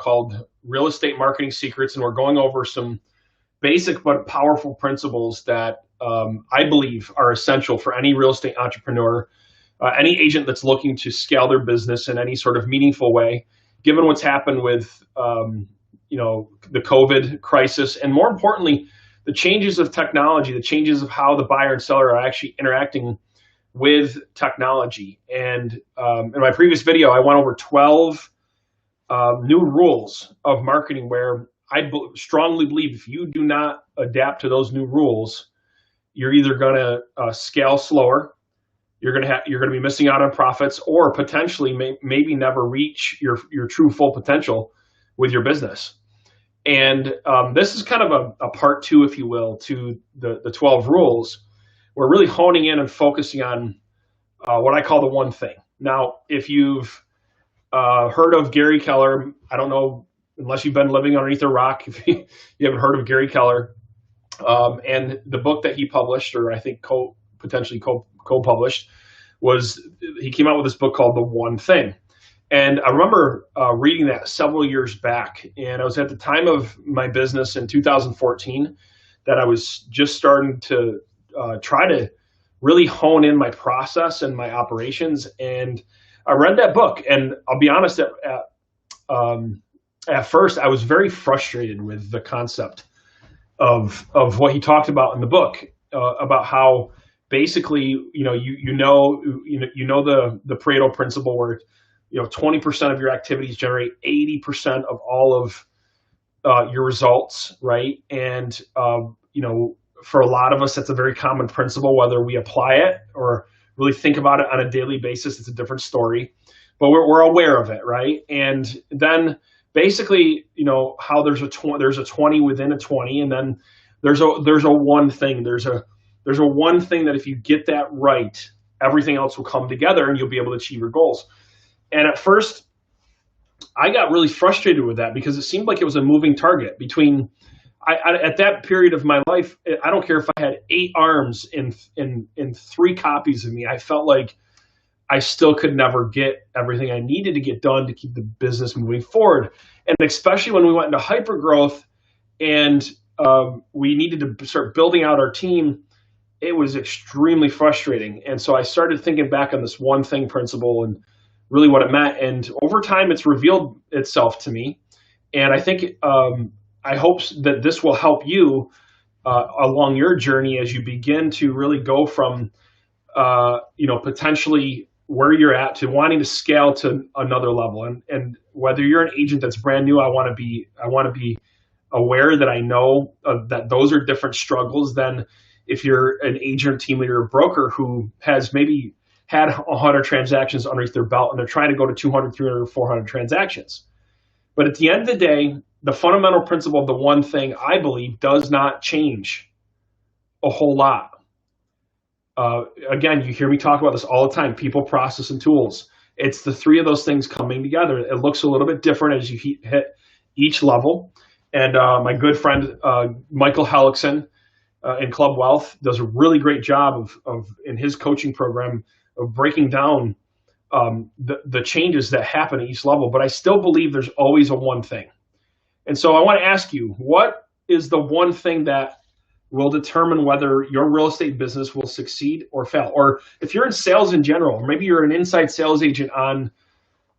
called Real Estate Marketing Secrets, and we're going over some basic but powerful principles that I believe are essential for any real estate entrepreneur, any agent that's looking to scale their business in any sort of meaningful way, given what's happened with the COVID crisis, and more importantly, the changes of technology, the changes of how the buyer and seller are actually interacting with technology. And in my previous video, I went over 12 new rules of marketing where I strongly believe if you do not adapt to those new rules, you're either going to scale slower, you're going to be missing out on profits, or potentially maybe never reach your true full potential with your business. And this is kind of a part two, if you will, to the 12 rules. We're really honing in and focusing on what I call the one thing. Now, if you've heard of Gary Keller, I don't know, unless you've been living underneath a rock, if you haven't heard of Gary Keller, and the book that he published, or I think potentially co-published, he came out with this book called The One Thing. And I remember reading that several years back, and I was at the time of my business in 2014 that I was just starting to try to really hone in my process and my operations. And I read that book, and I'll be honest, at first I was very frustrated with the concept of what he talked about in the book, about how basically, you know the Pareto Principle, where 20% of your activities generate 80% of all of your results, right? And for a lot of us, that's a very common principle. Whether we apply it or really think about it on a daily basis, it's a different story. But we're aware of it, right? And then basically, how there's a 20 within a 20, and then there's a one thing. There's a one thing that if you get that right, everything else will come together and you'll be able to achieve your goals. And at first, I got really frustrated with that because it seemed like it was a moving target between. At that period of my life, I don't care if I had 8 arms in 3 copies of me. I felt like I still could never get everything I needed to get done to keep the business moving forward. And especially when we went into hypergrowth and we needed to start building out our team, it was extremely frustrating. And so I started thinking back on this one thing principle and really what it meant. And over time, it's revealed itself to me. And I think I hope that this will help you along your journey as you begin to really go from, potentially where you're at to wanting to scale to another level. And whether you're an agent that's brand new, I want to be aware that I know that those are different struggles than if you're an agent, team leader, or broker who has maybe had 100 transactions underneath their belt and they're trying to go to 200, 300, 400 transactions. But at the end of the day, the fundamental principle of the one thing, I believe, does not change a whole lot. Again, you hear me talk about this all the time: people, process, and tools. It's the 3 of those things coming together. It looks a little bit different as you hit each level. And my good friend, Michael Hellickson in Club Wealth, does a really great job of in his coaching program of breaking down the changes that happen at each level. But I still believe there's always a one thing. And so I want to ask you, what is the one thing that will determine whether your real estate business will succeed or fail? Or if you're in sales in general, or maybe you're an inside sales agent on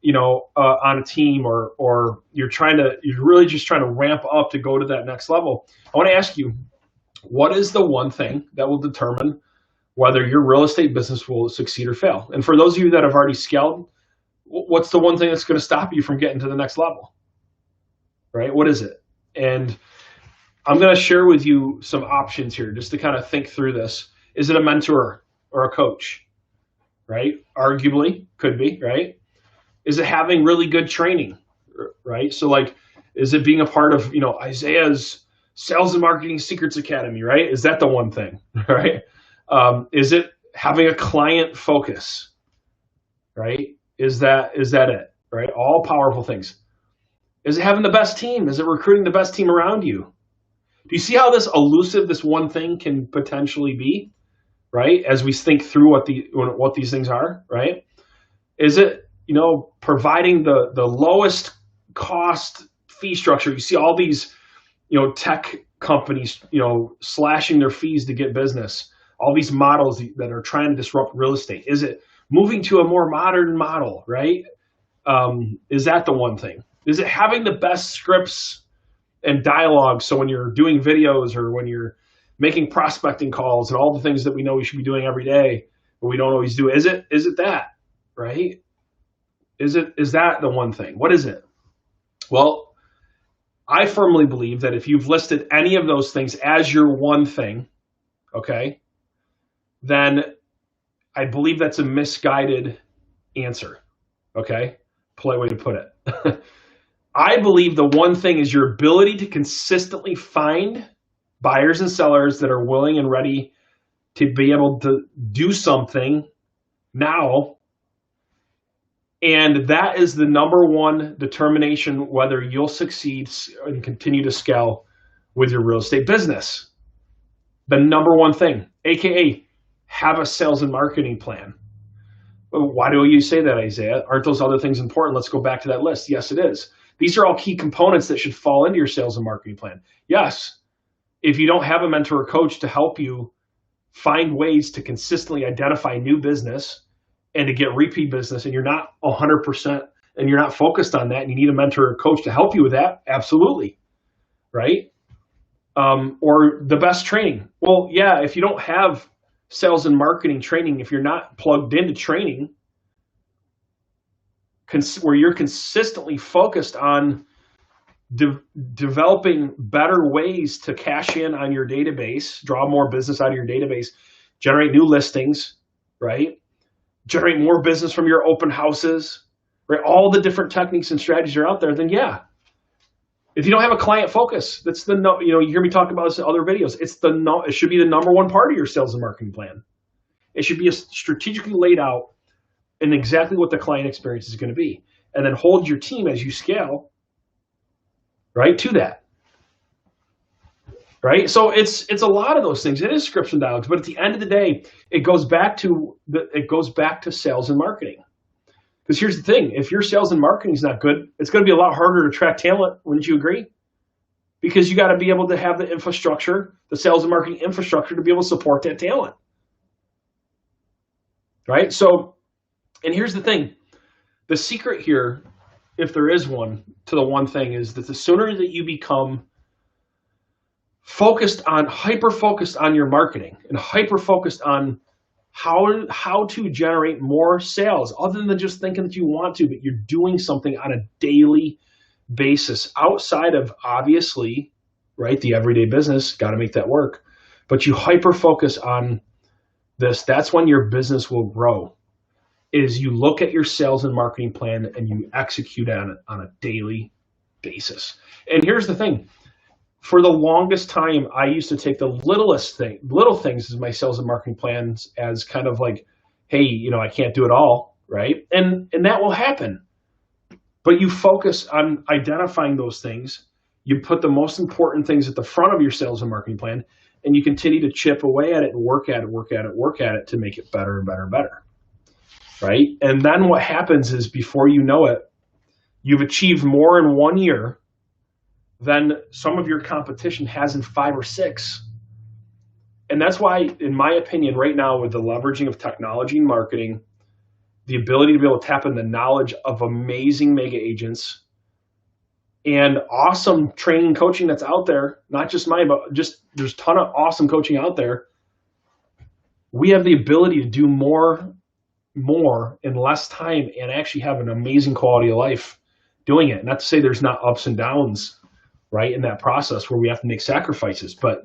a team, or you're really just trying to ramp up to go to that next level. I want to ask you, what is the one thing that will determine whether your real estate business will succeed or fail? And for those of you that have already scaled, what's the one thing that's going to stop you from getting to the next level? Right? What is it? And I'm going to share with you some options here just to kind of think through this. Is it a mentor or a coach? Right? Arguably, could be, right? Is it having really good training? Right? So is it being a part of, Isaiah's Sales and Marketing Secrets Academy, right? Is that the one thing, right? Is it having a client focus, right? Is that it, right? All powerful things. Is it having the best team? Is it recruiting the best team around you? Do you see how this one thing can potentially be, right? As we think through what these things are, right? Is it, providing the lowest cost fee structure. You see all these, tech companies, slashing their fees to get business. All these models that are trying to disrupt real estate. Is it moving to a more modern model, right? Is that the one thing? Is it having the best scripts and dialogue? So when you're doing videos or when you're making prospecting calls and all the things that we know we should be doing every day, but we don't always do, is it that, right? Is that the one thing? What is it? Well, I firmly believe that if you've listed any of those things as your one thing, okay, then I believe that's a misguided answer, okay? Polite way to put it. I believe the one thing is your ability to consistently find buyers and sellers that are willing and ready to be able to do something now. And that is the number one determination whether you'll succeed and continue to scale with your real estate business. The number one thing, AKA have a sales and marketing plan. Why do you say that, Isaiah? Aren't those other things important? Let's go back to that list. Yes, it is. These are all key components that should fall into your sales and marketing plan. Yes, if you don't have a mentor or coach to help you find ways to consistently identify new business and to get repeat business, and you're not 100% and you're not focused on that, and you need a mentor or coach to help you with that, absolutely, right? Or the best training. Well, yeah, if you don't have sales and marketing training, if you're not plugged into training where you're consistently focused on developing better ways to cash in on your database, draw more business out of your database, generate new listings, right? Generate more business from your open houses, right? All the different techniques and strategies are out there, then yeah. If you don't have a client focus, that's you hear me talk about this in other videos. It should be the number one part of your sales and marketing plan. It should be strategically laid out in exactly what the client experience is going to be, and then hold your team as you scale, right, to that, right? So it's a lot of those things. It is scripts and dialogues, but at the end of the day, it goes back to sales and marketing. Because here's the thing, if your sales and marketing is not good, it's going to be a lot harder to attract talent, wouldn't you agree? Because you got to be able to have the infrastructure, the sales and marketing infrastructure to be able to support that talent, right? So, and here's the thing, the secret here, if there is one, to the one thing is that the sooner that you become hyper-focused on your marketing and hyper-focused on how to generate more sales, other than just thinking that you want to, but you're doing something on a daily basis outside of, obviously, right, the everyday business, got to make that work, but you hyper-focus on this, that's when your business will grow, is you look at your sales and marketing plan and you execute on it on a daily basis. And here's the thing. For the longest time, I used to take the little things as my sales and marketing plans as kind of like, hey, I can't do it all, right? And that will happen. But you focus on identifying those things. You put the most important things at the front of your sales and marketing plan, and you continue to chip away at it and work at it to make it better and better and better, right? And then what happens is, before you know it, you've achieved more in 1 year than some of your competition has in 5 or 6. And that's why, in my opinion, right now, with the leveraging of technology and marketing, the ability to be able to tap into the knowledge of amazing mega agents and awesome training and coaching that's out there, not just mine, but just there's a ton of awesome coaching out there. We have the ability to do more in less time and actually have an amazing quality of life doing it. Not to say there's not ups and downs, right, in that process where we have to make sacrifices. But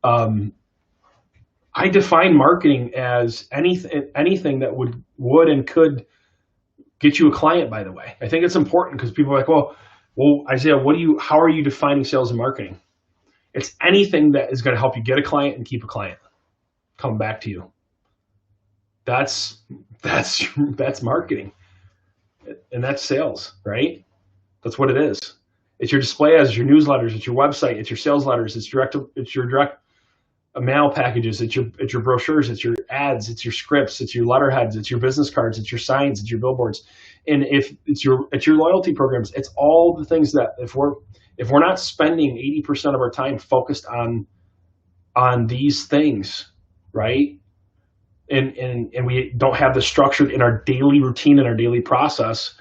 I define marketing as anything that would and could get you a client, by the way. I think it's important because people are like, well, Isaiah, how are you defining sales and marketing? It's anything that is going to help you get a client and keep a client come back to you. That's marketing. And that's sales, right? That's what it is. It's your display ads, it's your newsletters, it's your website, it's your sales letters, it's your direct mail packages, it's your brochures, it's your ads, it's your scripts, it's your letterheads, it's your business cards, it's your signs, it's your billboards, And if it's your loyalty programs, it's all the things that if we're not spending 80% of our time focused on these things, right? And we don't have the structure in our daily routine and our daily process,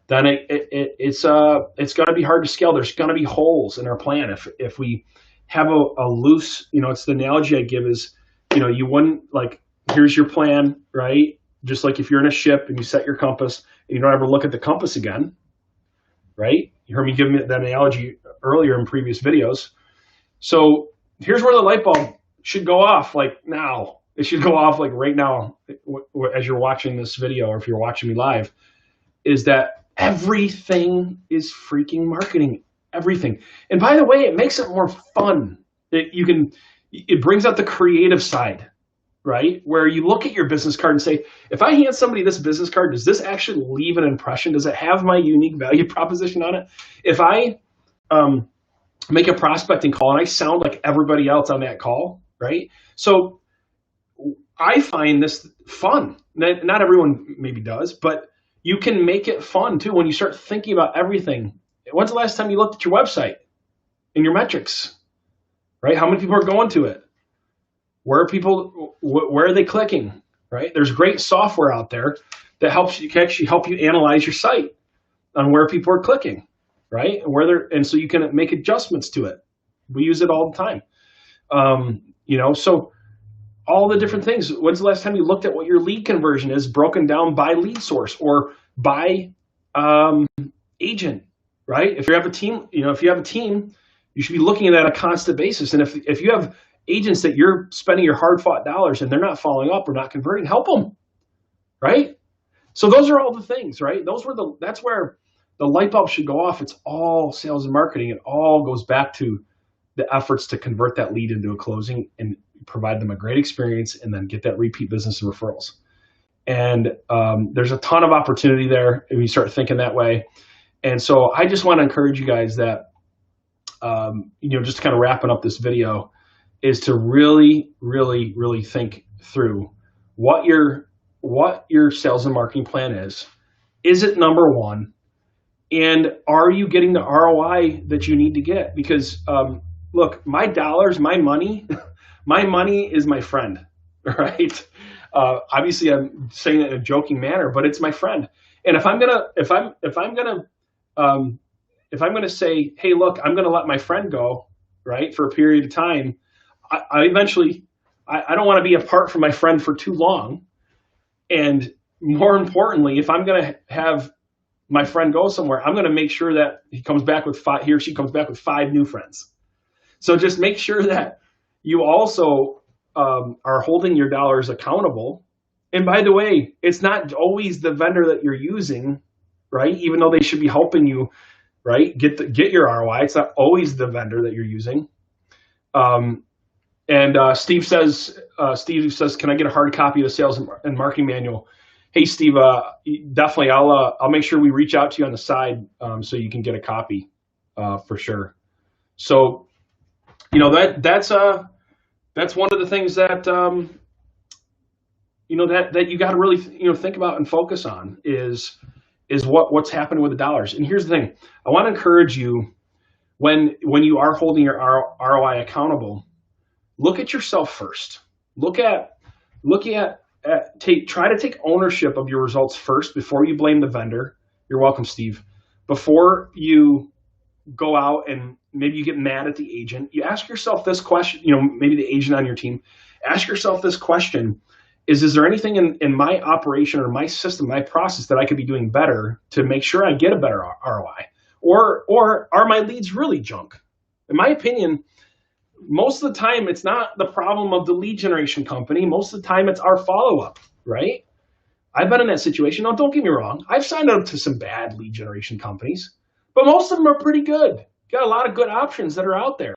then it's going to be hard to scale. There's going to be holes in our plan if we have a loose, it's the analogy I give is, you wouldn't like, here's your plan, right? Just like if you're in a ship and you set your compass and you don't ever look at the compass again, right? You heard me give that analogy earlier in previous videos. So here's where the light bulb should go off, like now. It should go off like right now as you're watching this video, or if you're watching me live, is that everything is freaking marketing. Everything. And by the way, it makes it more fun. It brings out the creative side, right? Where you look at your business card and say, if I hand somebody this business card, does this actually leave an impression? Does it have my unique value proposition on it? If I make a prospecting call and I sound like everybody else on that call, right? So I find this fun. Not everyone maybe does, but you can make it fun too when you start thinking about everything. When's the last time you looked at your website and your metrics, right? How many people are going to it? Where are they clicking, right? There's great software out there that can actually help you analyze your site on where people are clicking, right? And so you can make adjustments to it. We use it all the time. So all the different things. When's the last time you looked at what your lead conversion is broken down by lead source or by agent, right? If you have a team, you should be looking at that on a constant basis. And if you have agents that you're spending your hard-fought dollars and they're not following up or not converting, help them, right? So those are all the things, right? That's where the light bulb should go off. It's all sales and marketing. It all goes back to the efforts to convert that lead into a closing and provide them a great experience and then get that repeat business and referrals. And there's a ton of opportunity there if you start thinking that way. And so I just want to encourage you guys that, just kind of wrapping up this video, is to really, really, really think through what your sales and marketing plan is. Is it number one? And are you getting the ROI that you need to get? Because look, my dollars, my money, my money is my friend, right? Obviously, I'm saying it in a joking manner, but it's my friend. And if I'm gonna say, hey, look, I'm gonna let my friend go, right, for a period of time, I eventually don't want to be apart from my friend for too long. And more importantly, if I'm gonna have my friend go somewhere, I'm gonna make sure that he or she comes back with 5 new friends. So just make sure that you also are holding your dollars accountable. And by the way, it's not always the vendor that you're using, right? Even though they should be helping you, right, get your ROI. It's not always the vendor that you're using. Steve says, can I get a hard copy of the sales and marketing manual? Hey, Steve, definitely. I'll make sure we reach out to you on the side so you can get a copy for sure. So, that's one of the things that that you got to really think about and focus on is what's happening with the dollars. And here's the thing: I want to encourage you when you are holding your ROI accountable, look at yourself first. Try to take ownership of your results first before you blame the vendor. You're welcome, Steve. Before you go out and maybe you get mad at the agent, you ask yourself this question, maybe the agent on your team, ask yourself this question: is there anything in my operation or my system, my process that I could be doing better to make sure I get a better ROI? Or are my leads really junk? In my opinion, most of the time, it's not the problem of the lead generation company. Most of the time, it's our follow-up, right? I've been in that situation. Now, don't get me wrong. I've signed up to some bad lead generation companies, but most of them are pretty good. Got a lot of good options that are out there,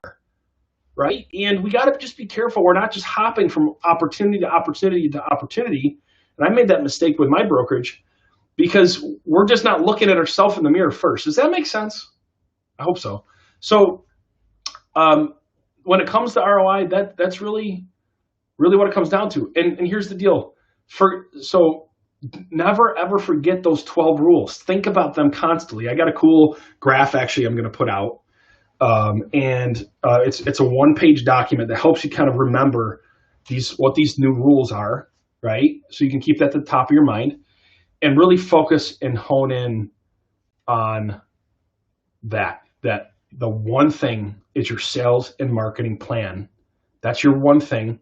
right? And we got to just be careful. We're not just hopping from opportunity to opportunity to opportunity. And I made that mistake with my brokerage because we're just not looking at ourselves in the mirror first. Does that make sense? I hope so. So, when it comes to ROI, that's really, really what it comes down to. And here's the deal. never ever forget those 12 rules. Think about them constantly. I got a cool graph actually I'm going to put out. It's a one-page document that helps you kind of remember what these new rules are, right? So you can keep that at the top of your mind and really focus and hone in on that the one thing is your sales and marketing plan. That's your one thing.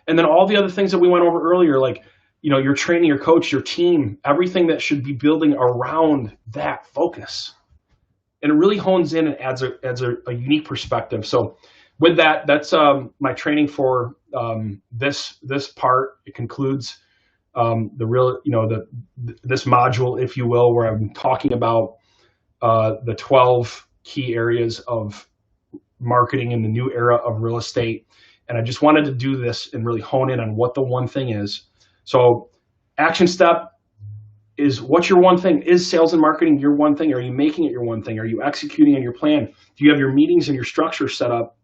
And then all the other things that we went over earlier, like, your training, your coach, your team, everything that should be building around that focus. And it really hones in and adds a unique perspective. So with that, that's my training for this part. It concludes this module, if you will, where I'm talking about the 12 key areas of marketing in the new era of real estate. And I just wanted to do this and really hone in on what the one thing is. So action step is, what's your one thing? Is sales and marketing your one thing? Are you making it your one thing? Are you executing on your plan? Do you have your meetings and your structure set up,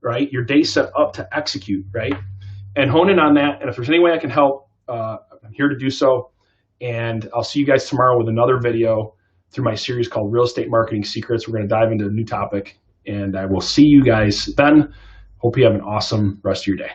right? Your day set up to execute, right? And hone in on that. And if there's any way I can help, I'm here to do so. And I'll see you guys tomorrow with another video through my series called Real Estate Marketing Secrets. We're going to dive into a new topic, and I will see you guys then. Hope you have an awesome rest of your day.